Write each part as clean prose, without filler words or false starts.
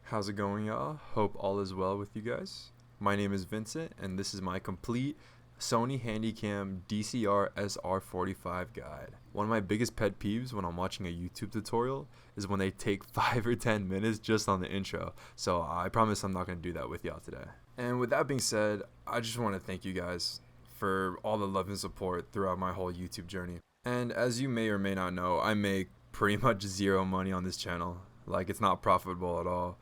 How's it going, y'all? Hope all is well with you guys. My name is Vincent, and this is my complete Sony handycam dcr-sr45 guide. One of my biggest pet peeves when I'm watching a YouTube tutorial is when they take 5 or 10 minutes just on the intro. So I promise I'm not going to do that with y'all today. And with that being said, I just want to thank you guys for all the love and support throughout my whole YouTube journey. And as you may or may not know, I make pretty much zero money on this channel. Like, it's not profitable at all.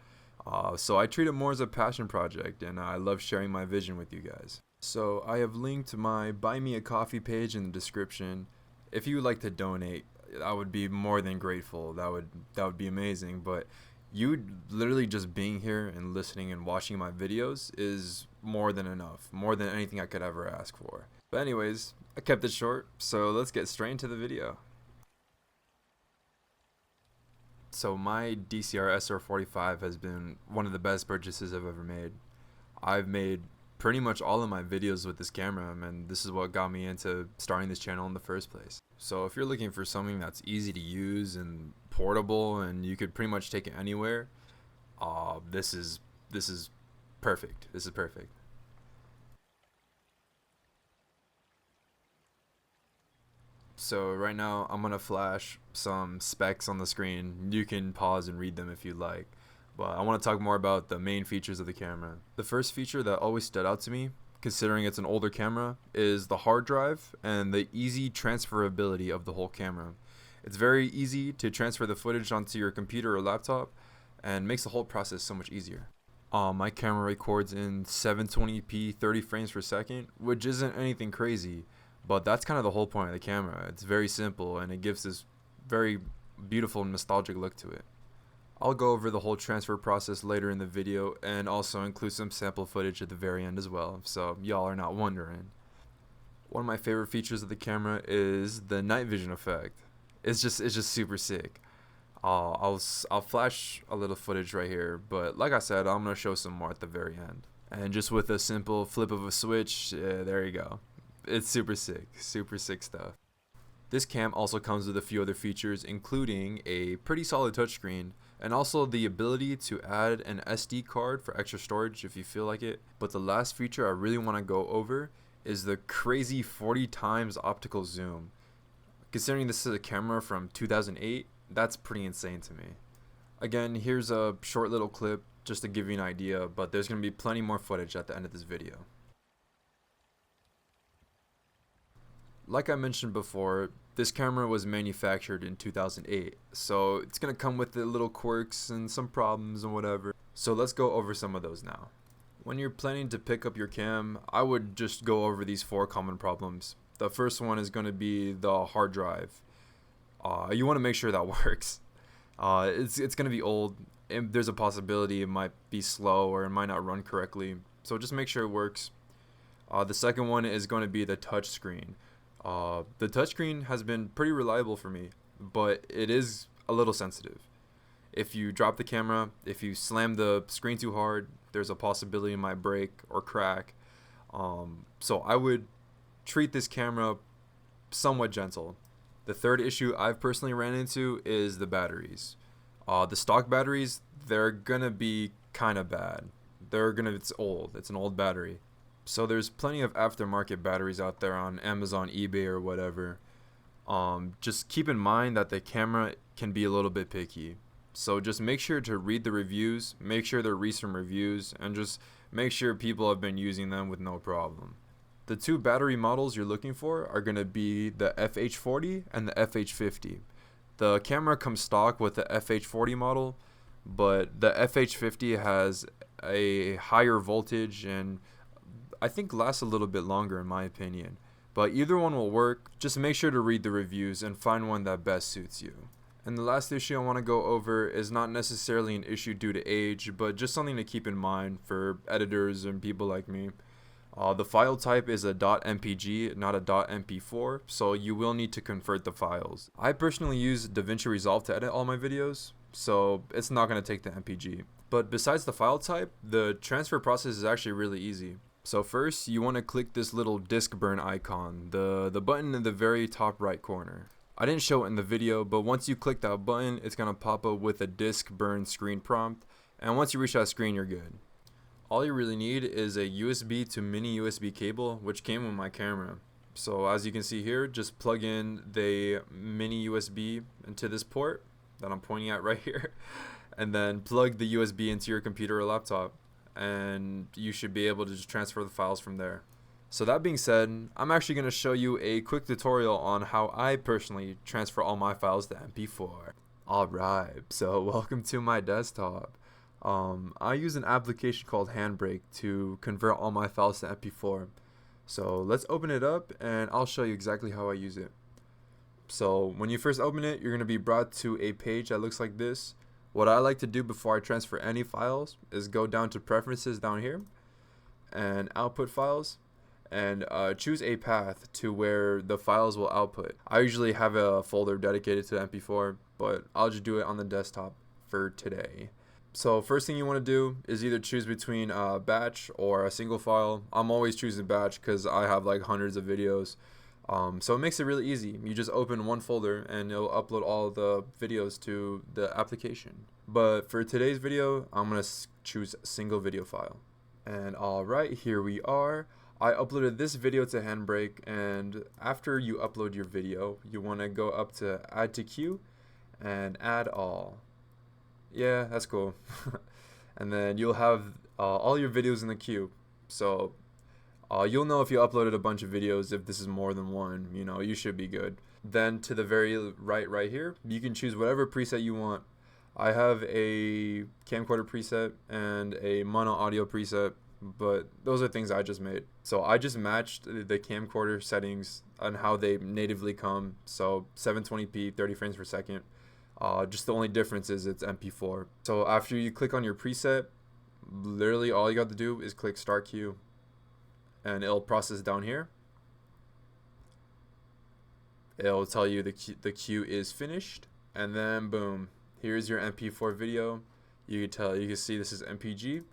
So I treat it more as a passion project, and I love sharing my vision with you guys. So I have linked my Buy Me a Coffee page in the description. If you would like to donate, I would be more than grateful. That would be amazing. But you literally just being here and listening and watching my videos is more than enough, more than anything I could ever ask for. But anyways, I kept it short, so let's get straight into the video. So my dcr-sr45 has been one of the best purchases I've ever made. I've made pretty much all of my videos with this camera, and this is what got me into starting this channel in the first place. So if you're looking for something that's easy to use and portable and you could pretty much take it anywhere, this is perfect. This is perfect. So right now I'm gonna flash some specs on the screen. You can pause and read them if you like, but I want to talk more about the main features of the camera. The first feature that always stood out to me, considering it's an older camera, is the hard drive and the easy transferability of the whole camera. It's very easy to transfer the footage onto your computer or laptop and makes the whole process so much easier. My camera records in 720p 30 frames per second, which isn't anything crazy. But that's kind of the whole point of the camera. It's very simple and it gives this very beautiful nostalgic look to it. I'll go over the whole transfer process later in the video and also include some sample footage at the very end as well, so y'all are not wondering. One of my favorite features of the camera is the night vision effect. It's just super sick. I'll flash a little footage right here, but like I said, I'm gonna show some more at the very end. And just with a simple flip of a switch, there you go. It's super sick stuff. This cam also comes with a few other features, including a pretty solid touchscreen and also the ability to add an SD card for extra storage if you feel like it. But the last feature I really want to go over is the crazy 40 times optical zoom. Considering this is a camera from 2008, that's pretty insane to me. Again, here's a short little clip just to give you an idea, but there's going to be plenty more footage at the end of this video. Like I mentioned before, this camera was manufactured in 2008, so it's going to come with the little quirks and some problems and whatever. So let's go over some of those now. When you're planning to pick up your cam, I would just go over these 4 common problems. The first one is going to be the hard drive. You want to make sure that works. It's going to be old, and there's a possibility it might be slow or it might not run correctly, so just make sure it works. The second one is going to be the touch screen. The touchscreen has been pretty reliable for me, but it is a little sensitive. If you drop the camera, if you slam the screen too hard, there's a possibility it might break or crack. So I would treat this camera somewhat gentle. The third issue I've personally ran into is the batteries. The stock batteries, they're gonna be kind of bad. It's old. It's an old battery. So there's plenty of aftermarket batteries out there on Amazon, eBay, or whatever. Just keep in mind that the camera can be a little bit picky. So just make sure to read the reviews, make sure they're recent reviews, and just make sure people have been using them with no problem. The 2 battery models you're looking for are going to be the FH40 and the FH50. The camera comes stock with the FH40 model, but the FH50 has a higher voltage and I think lasts a little bit longer in my opinion, but either one will work. Just make sure to read the reviews and find one that best suits you. And the last issue I want to go over is not necessarily an issue due to age, but just something to keep in mind for editors and people like me. The file type is a .mpg, not a .mp4, so you will need to convert the files. I personally use DaVinci Resolve to edit all my videos, so it's not going to take the mpg. But besides the file type, the transfer process is actually really easy. So first, you want to click this little disk burn icon, the button in the very top right corner. I didn't show it in the video, but once you click that button, it's going to pop up with a disk burn screen prompt, And once you reach that screen, you're good. All you really need is a USB to mini USB cable, which came with my camera. So as you can see here, just plug in the mini USB into this port that I'm pointing at right here, and then plug the USB into your computer or laptop, and you should be able to just transfer the files from there. So that being said, I'm actually going to show you a quick tutorial on how I personally transfer all my files to MP4. Alright, so welcome to my desktop. I use an application called Handbrake to convert all my files to MP4. So let's open it up and I'll show you exactly how I use it. So when you first open it, you're going to be brought to a page that looks like this. What I like to do before I transfer any files is go down to preferences down here and output files, and choose a path to where the files will output. I usually have a folder dedicated to MP4, but I'll just do it on the desktop for today. So first thing you want to do is either choose between a batch or a single file. I'm always choosing batch because I have like hundreds of videos. So it makes it really easy. You just open one folder and it'll upload all the videos to the application. But for today's video, I'm going to choose single video file. And alright, here we are. I uploaded this video to Handbrake, and after you upload your video, you want to go up to add to queue and add all. Yeah, that's cool. And then you'll have all your videos in the queue. So you'll know if you uploaded a bunch of videos. If this is more than one, you know, you should be good. Then to the very right here, you can choose whatever preset you want. I have a camcorder preset and a mono audio preset, but those are things I just made. So I just matched the camcorder settings and how they natively come. So 720p, 30 frames per second. Just the only difference is it's MP4. So after you click on your preset, literally all you got to do is click start queue, and it'll process down here. It'll tell you the queue is finished, and then boom, here's your MP4 video. You can see this is MPG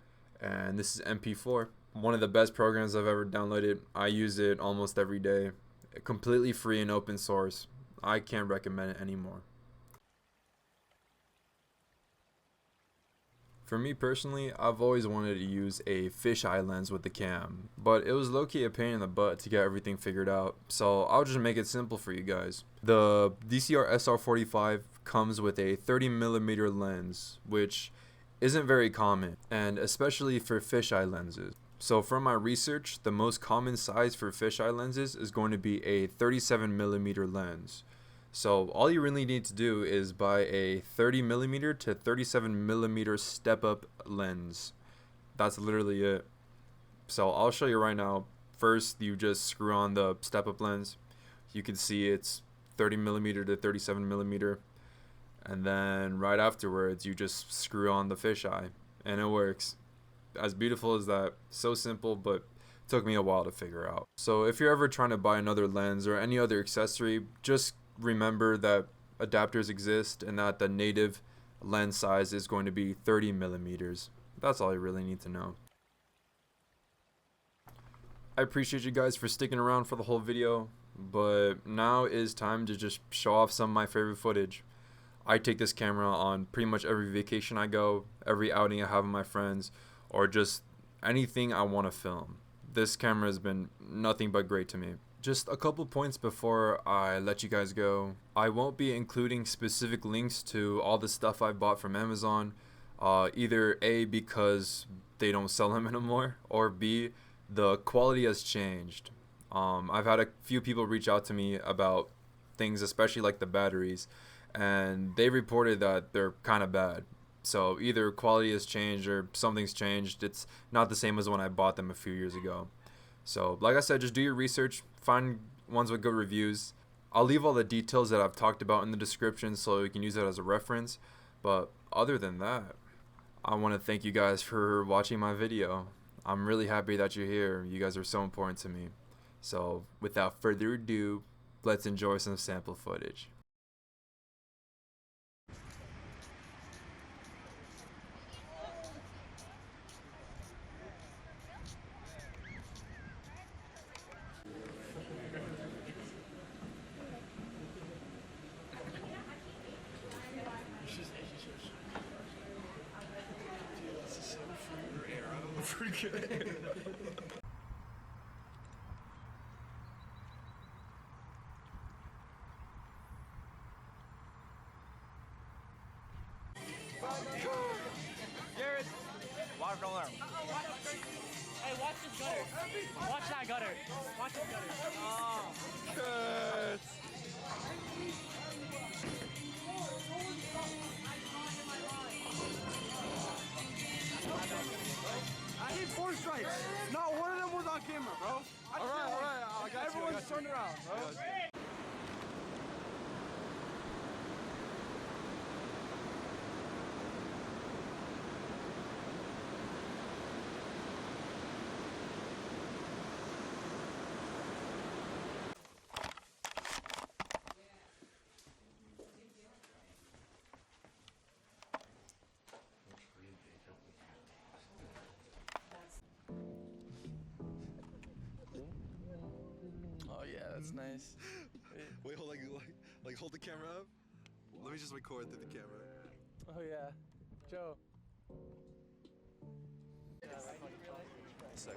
and this is MP4. One of the best programs I've ever downloaded. I use it almost every day. Completely free and open source. I can't recommend it anymore. For me personally, I've always wanted to use a fisheye lens with the cam, but it was low-key a pain in the butt to get everything figured out, so I'll just make it simple for you guys. The dcr-sr45 comes with a 30mm lens, which isn't very common, and especially for fisheye lenses. So from my research, the most common size for fisheye lenses is going to be a 37mm lens. So all you really need to do is buy a 30mm to 37mm step-up lens. That's literally it. So I'll show you right now. First, you just screw on the step-up lens. You can see it's 30mm to 37mm. And then right afterwards, you just screw on the fisheye, and it works. As beautiful as that. So simple, but took me a while to figure out. So if you're ever trying to buy another lens or any other accessory, just remember that adapters exist and that the native lens size is going to be 30mm. That's all you really need to know. I appreciate you guys for sticking around for the whole video, but now is time to just show off some of my favorite footage. I take this camera on pretty much every vacation I go, every outing I have with my friends, or just anything I want to film. This camera has been nothing but great to me. Just a couple points before I let you guys go. I won't be including specific links to all the stuff I bought from Amazon, either A, because they don't sell them anymore, or B, the quality has changed. I've had a few people reach out to me about things, especially like the batteries, and they reported that they're kind of bad. So either quality has changed or something's changed. It's not the same as when I bought them a few years ago. So like I said, just do your research, find ones with good reviews. I'll leave all the details that I've talked about in the description so you can use that as a reference. But other than that, I want to thank you guys for watching my video. I'm really happy that you're here. You guys are so important to me. So without further ado, let's enjoy some sample footage. Garrett, water don't learn. Hey, watch this gutter. Watch that gutter. Watch this gutter. Oh, good. I need 4 strikes. Not one of them was on camera, bro. All right. I got you. Everyone's turned around, bro. Oh yeah, that's nice. Wait, hold like hold the camera up. Let me just record through the camera. Oh yeah, Joe. One sec.